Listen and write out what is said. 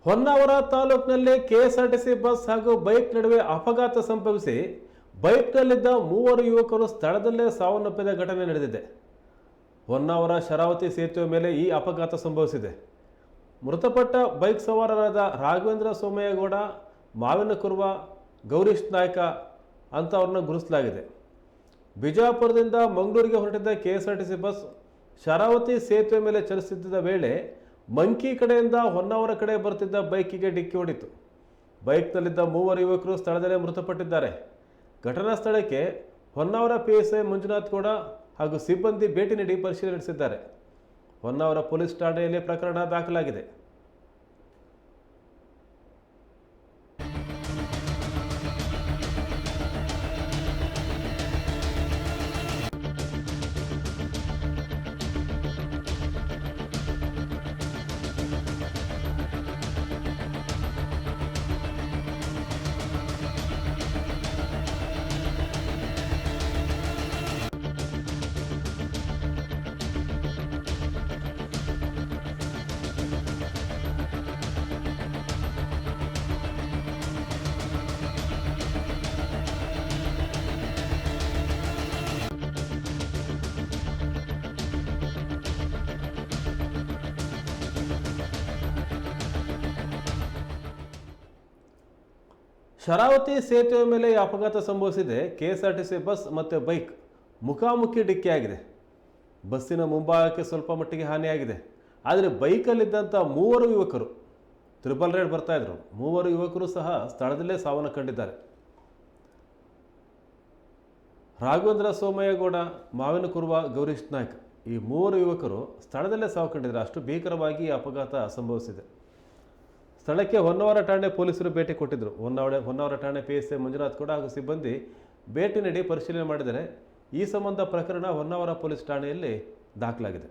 ಹೊನ್ನಾವರ ತಾಲೂಕಿನಲ್ಲಿ KSRTC bus ಹಾಗೂ bike ನಡುವೆ ಅಪಘಾತ ಸಂಭವಿಸಿ ಬೈಕ್ನಲ್ಲಿದ್ದ ಮೂವರು ಯುವಕರು ಸ್ಥಳದಲ್ಲೇ ಸಾವನ್ನಪ್ಪಿದ ಘಟನೆ ನಡೆದಿದೆ. ಹೊನ್ನಾವರ ಶರಾವತಿ ಸೇತುವೆ ಮೇಲೆ ಈ ಅಪಘಾತ ಸಂಭವಿಸಿದೆ. ಮೃತಪಟ್ಟ ಬೈಕ್ ಸವಾರರಾದ ರಾಘವೇಂದ್ರ ಸೋಮಯ್ಯಗೌಡ, ಮಾವಿನಕುರ್ವ, ಗೌರೀಶ್ ನಾಯ್ಕ ಅಂತ ಅವ್ರನ್ನ ಗುರುತಿಸಲಾಗಿದೆ. ಬಿಜಾಪುರದಿಂದ ಮಂಗಳೂರಿಗೆ ಹೊರಟಿದ್ದ ಕೆಎಸ್ಆರ್ಟಿಸಿ ಬಸ್ ಶರಾವತಿ ಸೇತುವೆ ಮೇಲೆ ಚಲಿಸುತ್ತಿದ್ದ ವೇಳೆ ಮಂಕಿ ಕಡೆಯಿಂದ ಹೊನ್ನಾವರ ಕಡೆ ಬರುತ್ತಿದ್ದ ಬೈಕಿಗೆ ಡಿಕ್ಕಿ ಹೊಡಿತು. ಬೈಕ್ನಲ್ಲಿದ್ದ ಮೂವರು ಯುವಕರು ಸ್ಥಳದಲ್ಲೇ ಮೃತಪಟ್ಟಿದ್ದಾರೆ. ಘಟನಾ ಸ್ಥಳಕ್ಕೆ ಹೊನ್ನಾವರ ಪಿಎಸ್ಐ ಮಂಜುನಾಥ್ ಗೌಡ ಹಾಗೂ ಸಿಬ್ಬಂದಿ ಭೇಟಿ ನೀಡಿ ಪರಿಶೀಲನೆ ನಡೆಸಿದ್ದಾರೆ. ಹೊನ್ನಾವರ ಪೊಲೀಸ್ ಠಾಣೆಯಲ್ಲಿ ಪ್ರಕರಣ ದಾಖಲಾಗಿದೆ. ಶರಾವತಿ ಸೇತುವೆ ಮೇಲೆ ಈ ಅಪಘಾತ ಸಂಭವಿಸಿದೆ. ಕೆಎಸ್ಆರ್ಟಿಸಿ ಬಸ್ ಮತ್ತು ಬೈಕ್ ಮುಖಾಮುಖಿ ಡಿಕ್ಕಿಯಾಗಿದೆ. ಬಸ್ಸಿನ ಮುಂಭಾಗಕ್ಕೆ ಸ್ವಲ್ಪ ಮಟ್ಟಿಗೆ ಹಾನಿಯಾಗಿದೆ. ಆದರೆ ಬೈಕಲ್ಲಿದ್ದಂಥ ಮೂವರು ಯುವಕರು ತ್ರಿಬಲ್ ರೈಡ್ ಬರ್ತಾ ಇದ್ರು. ಮೂವರು ಯುವಕರು ಸಹ ಸ್ಥಳದಲ್ಲೇ ಸಾವನ್ನು ಕಂಡಿದ್ದಾರೆ. ರಾಘವೇಂದ್ರ ಸೋಮಯ್ಯಗೌಡ, ಮಾವಿನಕುರ್ವ, ಗೌರೀಶ್ ನಾಯ್ಕ ಈ ಮೂವರು ಯುವಕರು ಸ್ಥಳದಲ್ಲೇ ಸಾವು ಕಂಡಿದ್ದಾರೆ. ಅಷ್ಟು ಭೀಕರವಾಗಿ ಈ ಅಪಘಾತ ಸಂಭವಿಸಿದೆ. ಸ್ಥಳಕ್ಕೆ ಹೊನ್ನಾವರ ಠಾಣೆ ಪೊಲೀಸರು ಭೇಟಿ ಕೊಟ್ಟಿದ್ದರು. ಹೊನ್ನಾವರ ಠಾಣೆ ಪಿಎಸ್ಐ ಮಂಜುನಾಥ್ ಗೌಡ ಹಾಗೂ ಸಿಬ್ಬಂದಿ ಭೇಟಿ ನೀಡಿ ಪರಿಶೀಲನೆ ಮಾಡಿದರೆ ಈ ಸಂಬಂಧ ಪ್ರಕರಣ ಹೊನ್ನಾವರ ಪೊಲೀಸ್ ಠಾಣೆಯಲ್ಲಿ ದಾಖಲಾಗಿದೆ.